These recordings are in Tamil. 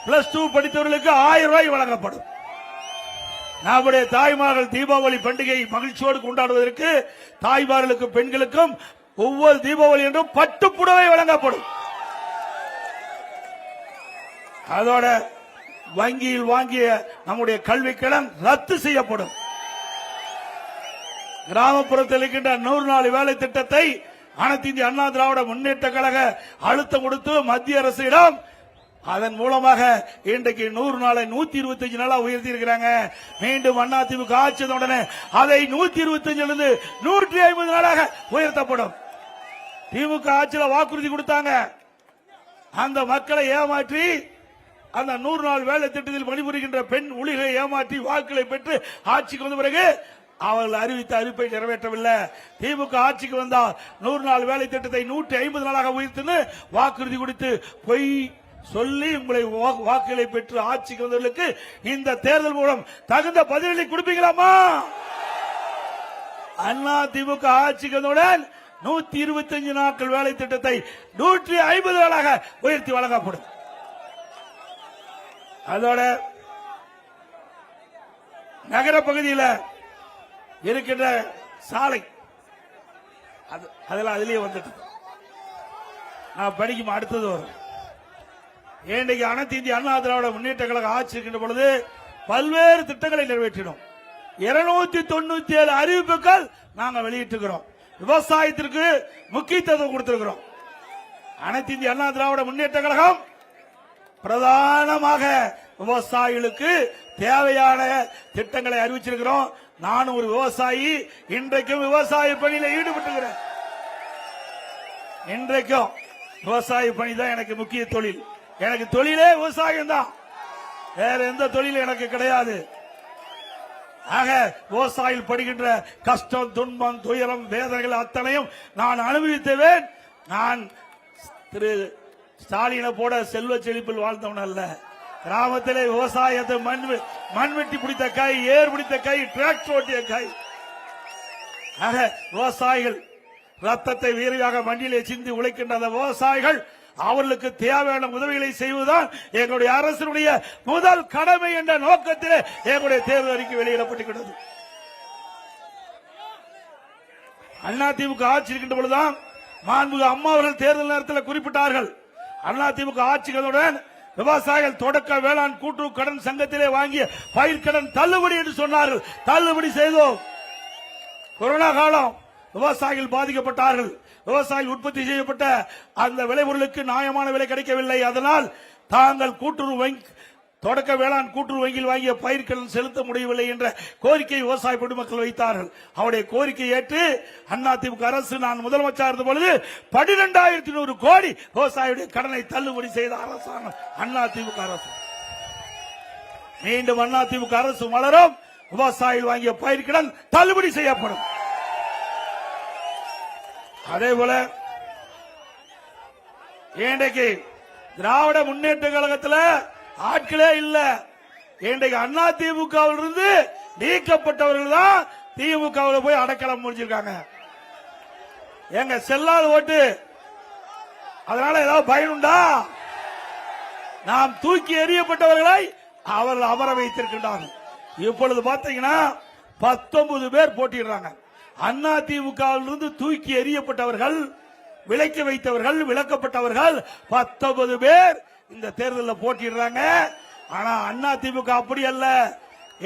+2 படித்தவர்களுக்கு 1000 ரூபாய் வழங்கப்படும். நம்முடைய தாய்மார்கள் தீபாவளி பண்டிகை மகிழ்ச்சியோடு கொண்டாடுவதற்கு தாய்மார்களுக்கும் பெண்களுக்கும் ஒவ்வொரு தீபாவளி என்றும் பட்டு புடவை வழங்கப்படும். அதோட வங்கியில் வாங்கிய நம்முடைய கல்வி கடன் ரத்து செய்யப்படும். கிராமப்புறத்தில் இருக்கின்ற 100 நாள் வேலை திட்டத்தை அனைத்து இந்திய அண்ணா திராவிட முன்னேற்ற கழக அழுத்தம் கொடுத்து மத்திய அரசிடம் அதன் மூலமாக இன்றைக்கு 100 நாளை 125 நாளா உயர்த்தி இருக்கிறாங்க. மீண்டும் அதிமுக ஆட்சியுடனே அதை 125 150 நாளாக உயர்த்தப்படும். திமுக ஆட்சியில் வாக்குறுதி கொடுத்தாங்க. அந்த மக்களை ஏமாற்றி அந்த 100 நாள் வேலை திட்டத்தில் பணிபுரிகின்ற பெண் ஊழியர்களை ஏமாற்றி வாக்குகளை பெற்று ஆட்சிக்கு வந்த பிறகு அவர்கள் அறிவித்த அறிவிப்பை நிறைவேற்றவில்லை. திமுக ஆட்சிக்கு வந்தால் 100 நாள் வேலை திட்டத்தை 150 நாளாக உயர்த்து வாக்குறுதி கொடுத்து பொய் சொல்லி உங்களை வாக்குகளை பெற்று ஆட்சிக்கு வந்தவர்களுக்கு இந்த தேர்தல் மூலம் தகுந்த பதிலளி கொடுப்பீங்களாமா? அண்ணா திமுக ஆட்சிக்கு வந்தவுடன் 125 நாட்கள் வேலை திட்டத்தை 150 நாளாக உயர்த்தி வழங்கப்படும். அதோட நகர பகுதியில் இருக்கின்ற சாலை அதெல்லாம் அதிலேயே வந்துட்டு நான் படிக்கும் அடுத்தது வரும். இன்றைக்கு அனைத்து இந்திய அண்ணா திராவிட முன்னேற்ற கழக ஆட்சி இருக்கின்ற பொழுது பல்வேறு திட்டங்களை நிறைவேற்றினோம். 297 அறிவிப்புகள் நாங்கள் வெளியிட்டிருக்கிறோம். விவசாயத்திற்கு முக்கியத்துவம் கொடுத்திருக்கிறோம். அனைத்து இந்திய அண்ணா திராவிட முன்னேற்ற கழகம் பிரதானமாக விவசாயிகளுக்கு தேவையான திட்டங்களை அறிவிச்சிருக்கிறோம். நானும் ஒரு விவசாயி, இன்றைக்கும் விவசாய பணியில் ஈடுபட்டுகிறேன். இன்றைக்கும் விவசாய பணி தான் எனக்கு முக்கிய தொழில். எனக்கு தொழிலே விவசாயம் தான், வேற எந்த தொழிலும் எனக்கு கிடையாது. ஆக விவசாயிகள் படுகின்ற கஷ்டம், துன்பம், துயரம், வேதனைகள் அத்தனையும் நான் அனுபவித்தவேன். நான் திரு ஸ்டாலினை போட செல்வ செழிப்பில் வாழ்ந்தவன் அல்ல. கிராமத்திலே விவசாயத்தை மண் வெட்டி பிடித்த கை, ஏர் பிடித்த கை, டிராக்டர் ஓட்டிய கை. ஆக விவசாயிகள் ரத்தத்தை வீரியாக மண்ணிலே சிந்தி உழைக்கின்ற அந்த விவசாயிகள் அவர்களுக்கு தேவையான உதவிகளை செய்வதுதான் எங்களுடைய அரசுடைய முதல் கடமை என்ற நோக்கத்திலே எங்களுடைய தேர்தல் அறிக்கை வெளியிடப்பட்டிருக்கிறது. அதிமுக ஆட்சி இருக்கின்ற பொழுதுதான் மாண்புமிகு அம்மா அவர்கள் தேர்தல் நேரத்தில் குறிப்பிட்டார்கள். அதிமுக ஆட்சிகளுடன் விவசாயிகள் தொடக்க வேளாண் கூட்டுறவு கடன் சங்கத்திலே வாங்கிய பயிர்க்கடன் தள்ளுபடி என்று சொன்னார்கள். தள்ளுபடி செய்தோம். கொரோனா காலம் விவசாயிகள் பாதிக்கப்பட்டார்கள். விவசாயிகள் உற்பத்தி செய்யப்பட்ட அந்த விளைபொருளுக்கு நியாயமான விலை கிடைக்கவில்லை. அதனால் தாங்கள் தொடக்க வேளாண் கூட்டுறவு வங்கியில் வாங்கிய பயிர்க்கடன் செலுத்த முடியவில்லை என்ற கோரிக்கை விவசாய பொதுமக்கள் வைத்தார்கள். அவருடைய கோரிக்கை ஏற்று அதிமுக அரசு நான் முதலமைச்சர் இருந்த பொழுது 12,100 கோடி விவசாயியுடைய கடனை தள்ளுபடி செய்த அரசாங்கம் அதிமுக அரசு. மீண்டும் அதிமுக அரசு மலரும். விவசாயிகள் வாங்கிய பயிர்க்கடன் தள்ளுபடி செய்யப்படும். அதே போல இன்றைக்கு திராவிட முன்னேற்ற கழகத்தில் ஆட்களே இல்ல. இன்றைக்கு அதிமுகவில் இருந்து நீக்கப்பட்டவர்கள் தான் திமுகவில் போய் அடைக்கலம் முடிச்சிருக்காங்க. எங்க செல்லாத ஓட்டு, அதனால ஏதாவது பயனுண்டா? நாம் தூக்கி எறியப்பட்டவர்களை அவர்கள் அமர வைத்திருக்கின்றார்கள். இப்பொழுது பாத்தீங்கன்னா 19 பேர் போட்டிடுறாங்க. அதிமுகவிலிருந்து தூக்கி எறியப்பட்டவர்கள், விலக்கி வைத்தவர்கள், விலக்கப்பட்டவர்கள் 19 பேர் இந்த தேர்தலில் போட்டிடுறாங்க. ஆனா அதிமுக அப்படி அல்ல.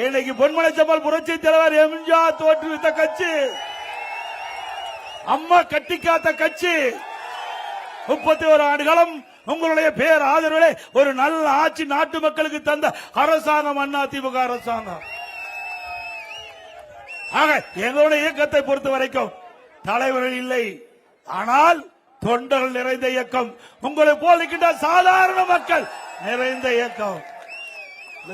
இன்னைக்கு பொன்மலைச்சம்மாள் புரட்சி தலைவர் எம்ஜிஆர் தோற்றுவித்த கட்சி, அம்மா கட்டிக்காத்த கட்சி. 31 ஆண்டு காலம் உங்களுடைய பேர் ஆதரவிலே ஒரு நல்ல ஆட்சி நாட்டு மக்களுக்கு தந்த அரசாங்கம் அதிமுக அரசாங்கம். ஆக எங்களுடைய இயக்கத்தை பொறுத்த வரைக்கும் தலைவர்கள் இல்லை, ஆனால் தொண்டர்கள் நிறைந்த இயக்கம். உங்களை போல் இருக்கின்ற சாதாரண மக்கள் நிறைந்த இயக்கம்.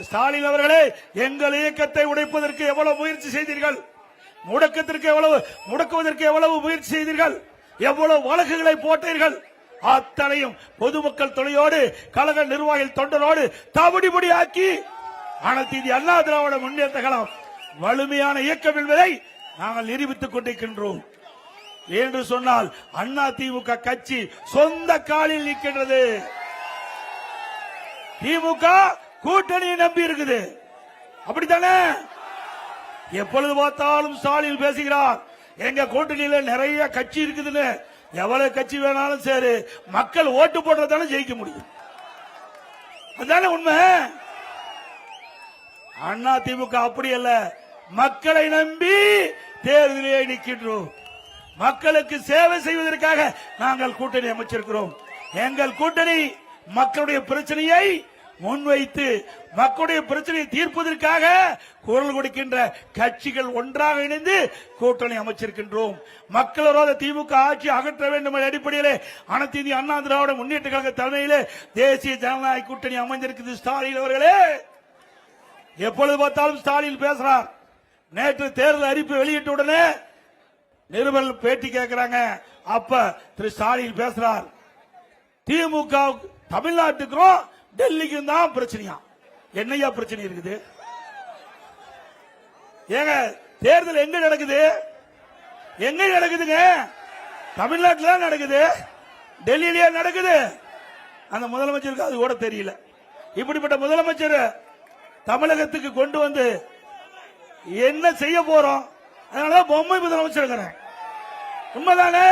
ஸ்டாலின் அவர்களே, எங்கள் இயக்கத்தை உடைப்பதற்கு எவ்வளவு முயற்சி செய்தீர்கள், முடக்குவதற்கு எவ்வளவு முயற்சி செய்தீர்கள், எவ்வளவு வழக்குகளை போட்டீர்கள். அத்தனையும் பொதுமக்கள் துணையோடு கழக நிர்வாகிகள் தொண்டரோடு தவிடுபடி ஆக்கி அனைத்து இந்திய அண்ணா திராவிட முன்னேற்ற கழகம் வலிமையான இயக்கம் என்பதை நாங்கள் நிரூபித்துக் கொண்டிருக்கின்றோம். என்று சொன்னால் அதிமுக கட்சி சொந்த காலில் நிற்கின்றது. திமுக கூட்டணியை நம்பி இருக்குது. அப்படித்தானே? எப்பொழுது பார்த்தாலும் ஸ்டாலின் பேசுகிறார், எங்க கூட்டணியில நிறைய கட்சி இருக்குதுன்னு. எவ்வளவு கட்சி வேணாலும் சரி, மக்கள் ஓட்டு போடுறதால ஜெயிக்க முடியும். அதுதானே உண்மை. அண்ணா திமுக அப்படி அல்ல, மக்களை நம்பி தேர்தலிலே நிற்கின்றோம். மக்களுக்கு சேவை செய்வதற்காக நாங்கள் கூட்டணி அமைச்சிருக்கிறோம். எங்கள் கூட்டணி மக்களுடைய பிரச்சனையை முன்வைத்து மக்களுடைய பிரச்சனையை தீர்ப்பதற்காக குரல் கொடுக்கின்ற கட்சிகள் ஒன்றாக இணைந்து கூட்டணி அமைச்சிருக்கின்றோம். மக்கள் விரோத திமுக ஆட்சி அகற்ற வேண்டும் என்ற அடிப்படையிலே அனைத்து இந்திய அண்ணா திராவிட முன்னேற்ற கழக தலைமையிலே தேசிய ஜனநாயக கூட்டணி அமைந்திருக்கிறது. ஸ்டாலின் அவர்களே, எப்பொழுது பார்த்தாலும் ஸ்டாலின் பேசுறார். நேற்று தேர்தல் அறிவிப்பு வெளியிட்ட உடனே நிருபர்கள் பேட்டி கேட்கிறாங்க. அப்ப திரு ஸ்டாலின் பேசுறார், திமுக தமிழ்நாட்டுக்கும் டெல்லிக்கும் தான் பிரச்சனையா? என்னையா பிரச்சனை இருக்குது? ஏங்க, தேர்தல் எங்க நடக்குது? எங்க நடக்குதுங்க? தமிழ்நாட்டில் தான் நடக்குது, டெல்லியிலேயே நடக்குது. அந்த முதலமைச்சருக்கு அது கூட தெரியல. இப்படிப்பட்ட முதலமைச்சர் தமிழகத்துக்கு கொண்டு வந்து என்ன செய்ய போறோம்? அதனால பொம்மை முதலமைச்சர். உண்மைதானே?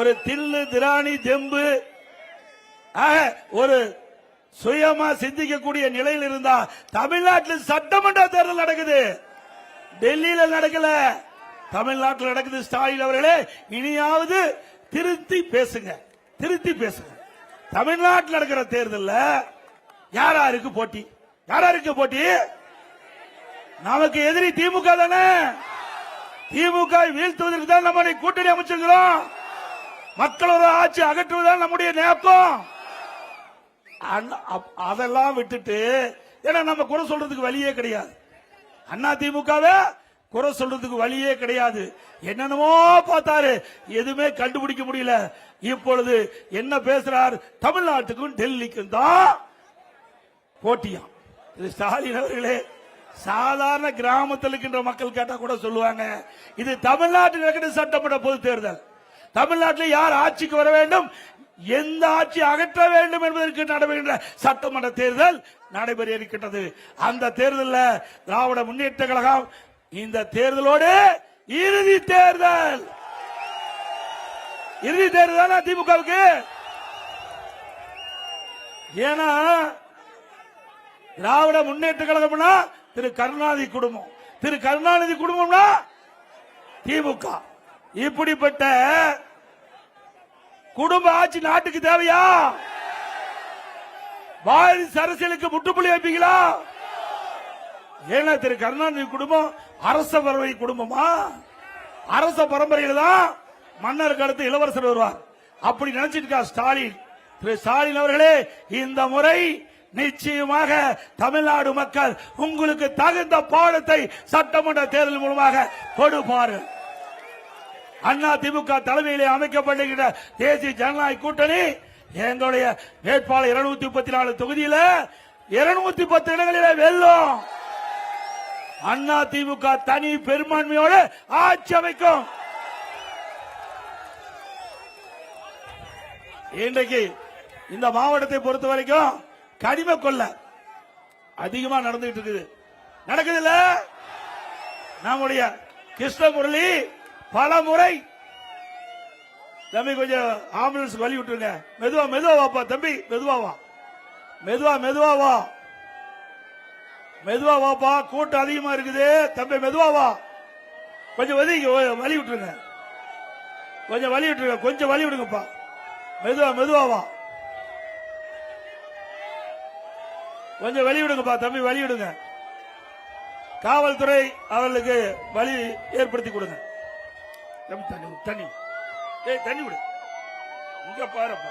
ஒரு தில்லு திராணி தெம்பு ஒரு சுயமா சிந்திக்கக்கூடிய நிலையில் இருந்தா தமிழ்நாட்டில் சட்டமன்ற தேர்தல் நடக்குது, டெல்லியில நடக்கல, தமிழ்நாட்டில் நடக்குது. ஸ்டாலின் அவர்களே, இனியாவது திருத்தி பேசுங்க, திருத்தி பேசுங்க. தமிழ்நாட்டில் நடக்கிற தேர்தல் யாராருக்கு போட்டி? யாராருக்கு போட்டி? நமக்கு எதிரி திமுக தானே. திமுக வீழ்த்துவதற்கு தான் நம்ம கூட்டணி அமைச்சிருக்கிறோம். மக்களோட ஆட்சி அகற்றுவதுதான் நம்முடைய நோக்கம். அதெல்லாம் விட்டுட்டு, ஏன்னா நம்ம குறை சொல்றதுக்கு வழியே கிடையாது. அண்ணா திமுகவே குறை சொல்றதுக்கு வழியே கிடையாது. என்னென்னமோ பார்த்தாரு, எதுவுமே கண்டுபிடிக்க முடியல. இப்பொழுது என்ன பேசுறார்? தமிழ்நாட்டுக்கும் டெல்லிக்கும் தான் போட்டியா? ஸ்டாலின் அவர்களே, சாதாரண கிராமத்தில் இருக்கின்ற மக்கள் கேட்டா கூட சொல்லுவாங்க, இது தமிழ்நாட்டில் நடக்கிற சட்டமன்ற பொது தேர்தல். தமிழ்நாட்டில் யார் ஆட்சிக்கு வர வேண்டும், எந்த ஆட்சி அகற்ற வேண்டும் என்பதற்கு நடைபெறுகின்ற சட்டமன்ற தேர்தல் நடைபெற இருக்கின்றது. அந்த தேர்தலில் திராவிட முன்னேற்ற கழகம் இந்த தேர்தலோடு இறுதி தேர்தல். இறுதி தேர்தல் திமுகவுக்கு. ஏன்னா திராவிட முன்னேற்ற கழகம்னா திரு கருணாநிதி குடும்பம், திரு கருணாநிதி குடும்பம்னா திமுக. இப்படிப்பட்ட குடும்ப ஆட்சி நாட்டுக்கு தேவையா? வாரிசு அரசியலுக்கு முற்றுப்புள்ளி வைப்பீங்களா? ஏன்னா திரு கருணாநிதி குடும்பம் அரச பரம்பரை குடும்பமா? அரச பரம்பரையில் தான் மன்னருக்கு அடுத்து இளவரசர் வருவார். அப்படி நினைச்சிட்டு ஸ்டாலின். திரு ஸ்டாலின் அவர்களே, இந்த முறை நிச்சயமாக தமிழ்நாடு மக்கள் உங்களுக்கு தகுந்த பாடத்தை சட்டமன்ற தேர்தல் மூலமாக கொடுப்பார்கள். அண்ணா திமுக தலைமையிலே அமைக்கப்படுகின்ற தேசிய ஜனநாயக கூட்டணி எங்களுடைய வேட்பாளர் 234 தொகுதியில் 210 இடங்களிலே வெல்லும். அண்ணா திமுக தனி பெரும்பான்மையோடு ஆட்சி அமைக்கும். இன்றைக்கு இந்த மாவட்டத்தை பொறுத்த வரைக்கும் கனிம கொள்ள அதிகமா நடந்துட்டு இருக்குது. நடக்குது இல்ல? நம்முடைய கிருஷ்ணமுரளி பல முறை, தம்பி கொஞ்சம் ஆம்புலன்ஸ் வழி விட்டுருங்க, மெதுவா மெதுவா வாப்பா தம்பி, மெதுவா வா, மெதுவா மெதுவா வா, மெதுவா வாப்பா, கூட்டம் அதிகமா இருக்குது தம்பி, மெதுவா வா, கொஞ்சம் வழி விட்டுருங்க, கொஞ்சம் வழி விட்டுருங்க, கொஞ்சம் வழி விடுங்கப்பா, மெதுவா மெதுவா வா, கொஞ்சம் வழி விடுங்கப்பா தம்பி, வழி விடுங்க. காவல்துறை அவர்களுக்கு வழி ஏற்படுத்தி கொடுங்க. தண்ணி தண்ணி விடு, இங்க பாருப்பா.